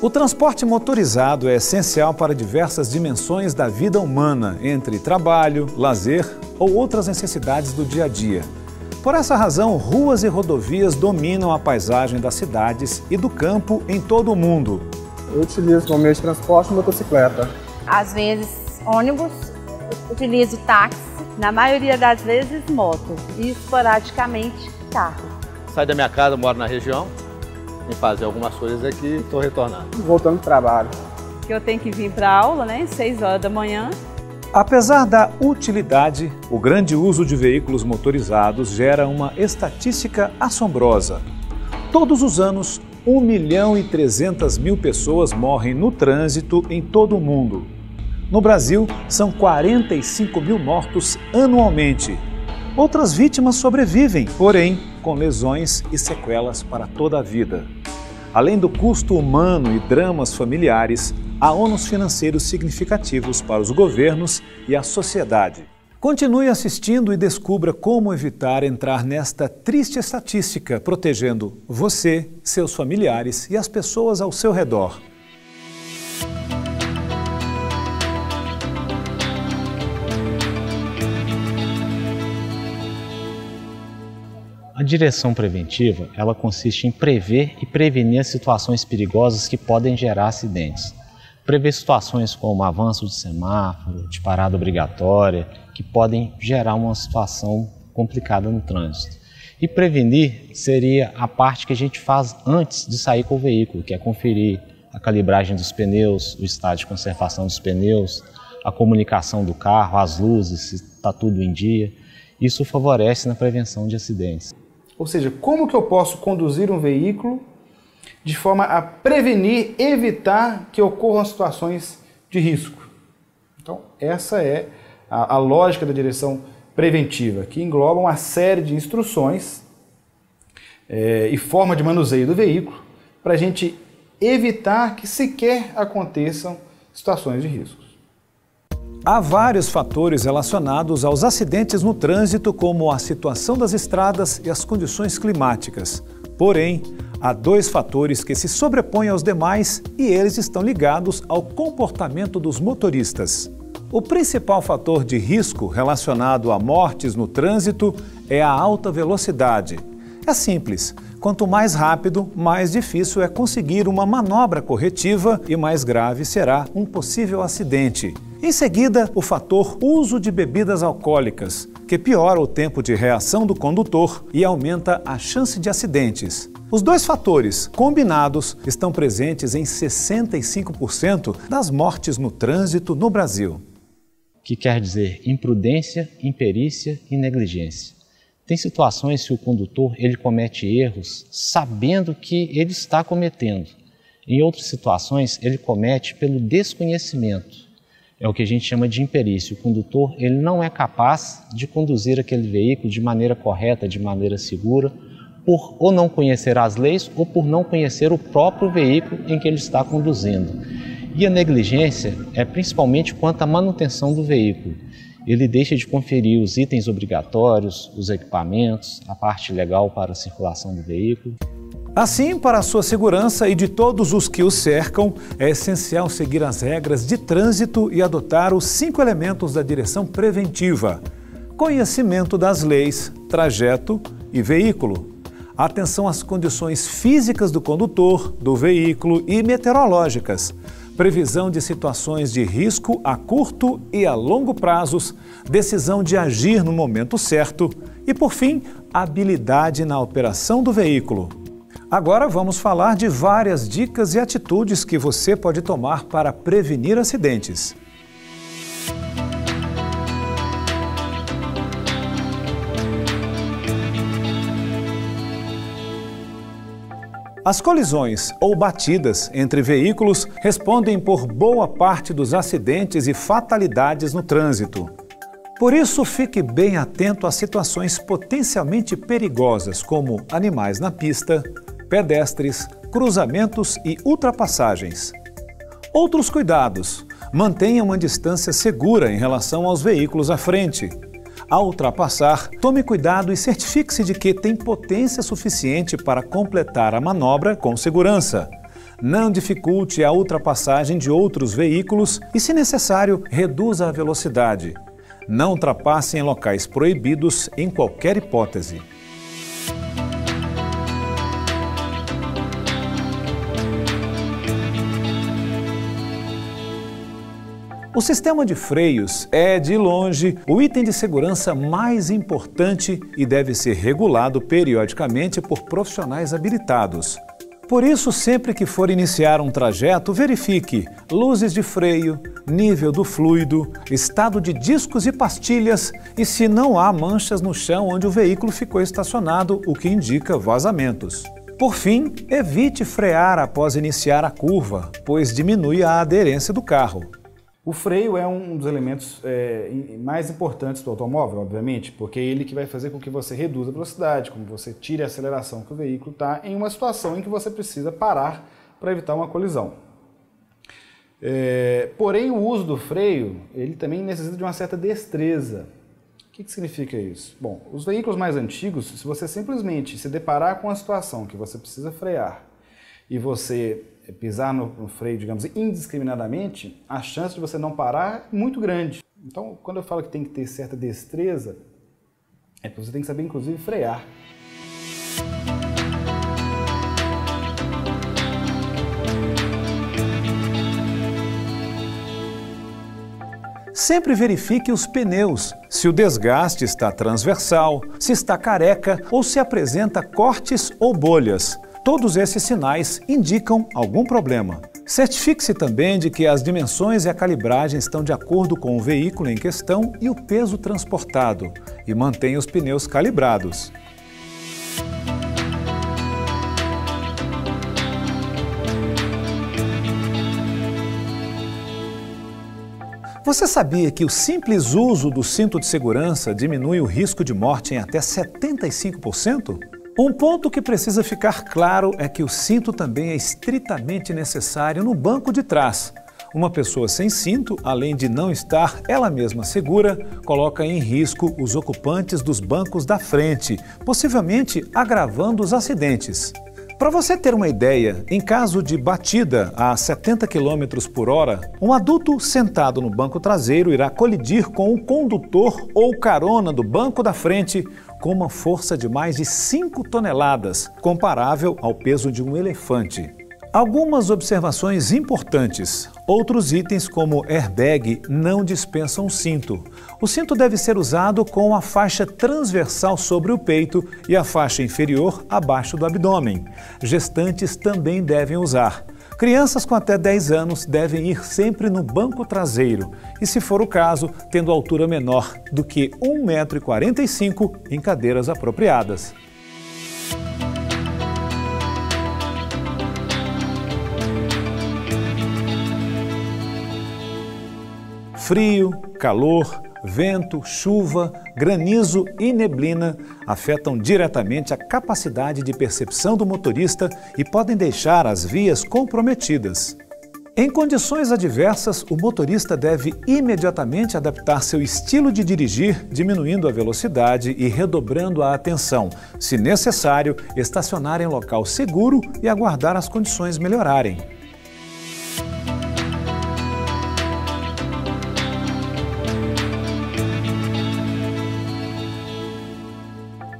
O transporte motorizado é essencial para diversas dimensões da vida humana, entre trabalho, lazer ou outras necessidades do dia a dia. Por essa razão, ruas e rodovias dominam a paisagem das cidades e do campo em todo o mundo. Eu utilizo como meio de transporte motocicleta. Às vezes ônibus, utilizo táxi, na maioria das vezes moto e esporadicamente carro. Saio da minha casa, moro na região. Em fazer algumas coisas aqui e estou retornando. Voltando para o trabalho. Eu tenho que vir para a aula, 6 horas da manhã. Apesar da utilidade, o grande uso de veículos motorizados gera uma estatística assombrosa. Todos os anos, 1.300.000 pessoas morrem no trânsito em todo o mundo. No Brasil, são 45.000 mortos anualmente. Outras vítimas sobrevivem, porém, com lesões e sequelas para toda a vida. Além do custo humano e dramas familiares, há ônus financeiros significativos para os governos e a sociedade. Continue assistindo e descubra como evitar entrar nesta triste estatística, protegendo você, seus familiares e as pessoas ao seu redor. A direção preventiva, ela consiste em prever e prevenir as situações perigosas que podem gerar acidentes. Prever situações como avanço de semáforo, de parada obrigatória, que podem gerar uma situação complicada no trânsito. E prevenir seria a parte que a gente faz antes de sair com o veículo, que é conferir a calibragem dos pneus, o estado de conservação dos pneus, a comunicação do carro, as luzes, se está tudo em dia. Isso favorece na prevenção de acidentes. Ou seja, como que eu posso conduzir um veículo de forma a prevenir, evitar que ocorram situações de risco? Então, essa é a lógica da direção preventiva, que engloba uma série de instruções e forma de manuseio do veículo para a gente evitar que sequer aconteçam situações de risco. Há vários fatores relacionados aos acidentes no trânsito, como a situação das estradas e as condições climáticas. Porém, há dois fatores que se sobrepõem aos demais e eles estão ligados ao comportamento dos motoristas. O principal fator de risco relacionado a mortes no trânsito é a alta velocidade. É simples, quanto mais rápido, mais difícil é conseguir uma manobra corretiva e mais grave será um possível acidente. Em seguida, o fator uso de bebidas alcoólicas, que piora o tempo de reação do condutor e aumenta a chance de acidentes. Os dois fatores, combinados, estão presentes em 65% das mortes no trânsito no Brasil. Que quer dizer imprudência, imperícia e negligência. Tem situações que o condutor ele comete erros sabendo que ele está cometendo. Em outras situações, ele comete pelo desconhecimento. É o que a gente chama de imperícia. O condutor ele não é capaz de conduzir aquele veículo de maneira correta, de maneira segura, por ou não conhecer as leis ou por não conhecer o próprio veículo em que ele está conduzindo. E a negligência é principalmente quanto à manutenção do veículo. Ele deixa de conferir os itens obrigatórios, os equipamentos, a parte legal para a circulação do veículo. Assim, para a sua segurança e de todos os que o cercam, é essencial seguir as regras de trânsito e adotar os 5 elementos da direção preventiva: conhecimento das leis, trajeto e veículo. Atenção às condições físicas do condutor, do veículo e meteorológicas. Previsão de situações de risco a curto e a longo prazos, decisão de agir no momento certo e, por fim, habilidade na operação do veículo. Agora vamos falar de várias dicas e atitudes que você pode tomar para prevenir acidentes. As colisões ou batidas entre veículos respondem por boa parte dos acidentes e fatalidades no trânsito. Por isso, fique bem atento a situações potencialmente perigosas, como animais na pista, pedestres, cruzamentos e ultrapassagens. Outros cuidados: mantenha uma distância segura em relação aos veículos à frente. Ao ultrapassar, tome cuidado e certifique-se de que tem potência suficiente para completar a manobra com segurança. Não dificulte a ultrapassagem de outros veículos e, se necessário, reduza a velocidade. Não ultrapasse em locais proibidos em qualquer hipótese. O sistema de freios é, de longe, o item de segurança mais importante e deve ser regulado periodicamente por profissionais habilitados. Por isso, sempre que for iniciar um trajeto, verifique luzes de freio, nível do fluido, estado de discos e pastilhas e se não há manchas no chão onde o veículo ficou estacionado, o que indica vazamentos. Por fim, evite frear após iniciar a curva, pois diminui a aderência do carro. O freio é um dos elementos mais importantes do automóvel, obviamente, porque é ele que vai fazer com que você reduza a velocidade, com que você tire a aceleração que o veículo está em uma situação em que você precisa parar para evitar uma colisão. Porém, o uso do freio, ele também necessita de uma certa destreza. O que significa isso? Bom, os veículos mais antigos, se você simplesmente se deparar com a situação que você precisa frear e você pisar no freio, digamos, indiscriminadamente, a chance de você não parar é muito grande. Então, quando eu falo que tem que ter certa destreza, é porque você tem que saber, inclusive, frear. Sempre verifique os pneus, se o desgaste está transversal, se está careca ou se apresenta cortes ou bolhas. Todos esses sinais indicam algum problema. Certifique-se também de que as dimensões e a calibragem estão de acordo com o veículo em questão e o peso transportado, e mantenha os pneus calibrados. Você sabia que o simples uso do cinto de segurança diminui o risco de morte em até 75%? Um ponto que precisa ficar claro é que o cinto também é estritamente necessário no banco de trás. Uma pessoa sem cinto, além de não estar ela mesma segura, coloca em risco os ocupantes dos bancos da frente, possivelmente agravando os acidentes. Para você ter uma ideia, em caso de batida a 70 km por hora, um adulto sentado no banco traseiro irá colidir com o condutor ou carona do banco da frente com uma força de mais de 5 toneladas, comparável ao peso de um elefante. Algumas observações importantes. Outros itens como airbag não dispensam cinto. O cinto deve ser usado com a faixa transversal sobre o peito e a faixa inferior abaixo do abdômen. Gestantes também devem usar. Crianças com até 10 anos devem ir sempre no banco traseiro e, se for o caso, tendo altura menor do que 1,45 m em cadeiras apropriadas. Frio, calor, vento, chuva, granizo e neblina afetam diretamente a capacidade de percepção do motorista e podem deixar as vias comprometidas. Em condições adversas, o motorista deve imediatamente adaptar seu estilo de dirigir, diminuindo a velocidade e redobrando a atenção. Se necessário, estacionar em local seguro e aguardar as condições melhorarem.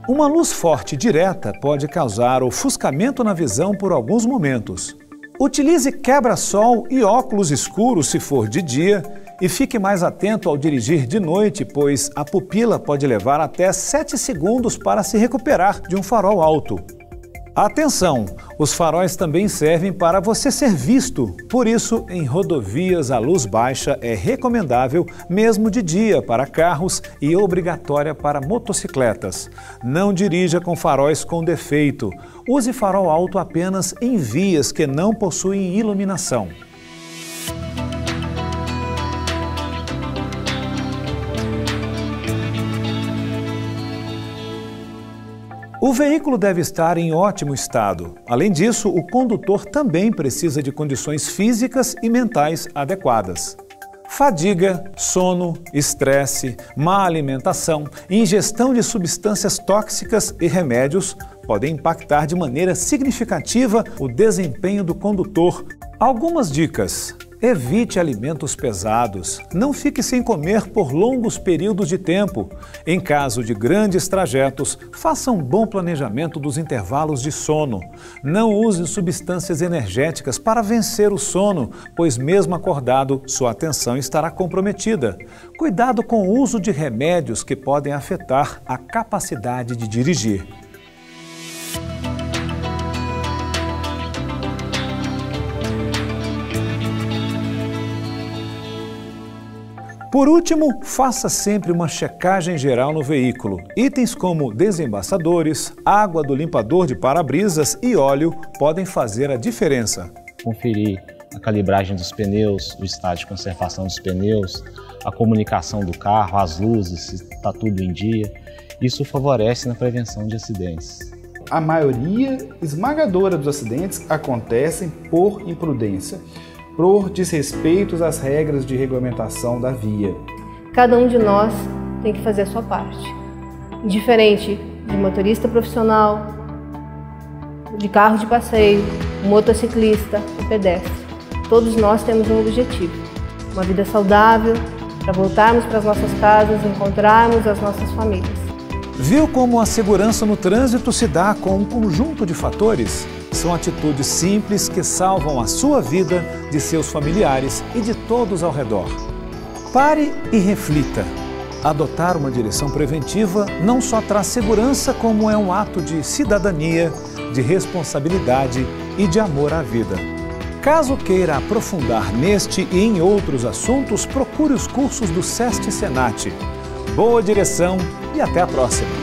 Uma luz forte direta pode causar ofuscamento na visão por alguns momentos. Utilize quebra-sol e óculos escuros se for de dia e fique mais atento ao dirigir de noite, pois a pupila pode levar até 7 segundos para se recuperar de um farol alto. Atenção! Os faróis também servem para você ser visto, por isso, em rodovias a luz baixa é recomendável mesmo de dia para carros e obrigatória para motocicletas. Não dirija com faróis com defeito. Use farol alto apenas em vias que não possuem iluminação. O veículo deve estar em ótimo estado. Além disso, o condutor também precisa de condições físicas e mentais adequadas. Fadiga, sono, estresse, má alimentação, ingestão de substâncias tóxicas e remédios podem impactar de maneira significativa o desempenho do condutor. Algumas dicas: evite alimentos pesados, não fique sem comer por longos períodos de tempo. Em caso de grandes trajetos, faça um bom planejamento dos intervalos de sono. Não use substâncias energéticas para vencer o sono, pois mesmo acordado, sua atenção estará comprometida. Cuidado com o uso de remédios que podem afetar a capacidade de dirigir. Por último, faça sempre uma checagem geral no veículo. Itens como desembaçadores, água do limpador de para-brisas e óleo podem fazer a diferença. Conferir a calibragem dos pneus, o estado de conservação dos pneus, a comunicação do carro, as luzes, se está tudo em dia. Isso favorece na prevenção de acidentes. A maioria esmagadora dos acidentes acontecem por imprudência, por desrespeitos às regras de regulamentação da via. Cada um de nós tem que fazer a sua parte. Indiferente de motorista profissional, de carro de passeio, motociclista ou pedestre. Todos nós temos um objetivo: uma vida saudável, para voltarmos para as nossas casas, encontrarmos as nossas famílias. Viu como a segurança no trânsito se dá com um conjunto de fatores? São atitudes simples que salvam a sua vida, de seus familiares e de todos ao redor. Pare e reflita. Adotar uma direção preventiva não só traz segurança, como é um ato de cidadania, de responsabilidade e de amor à vida. Caso queira aprofundar neste e em outros assuntos, procure os cursos do SEST Senat. Boa direção e até a próxima!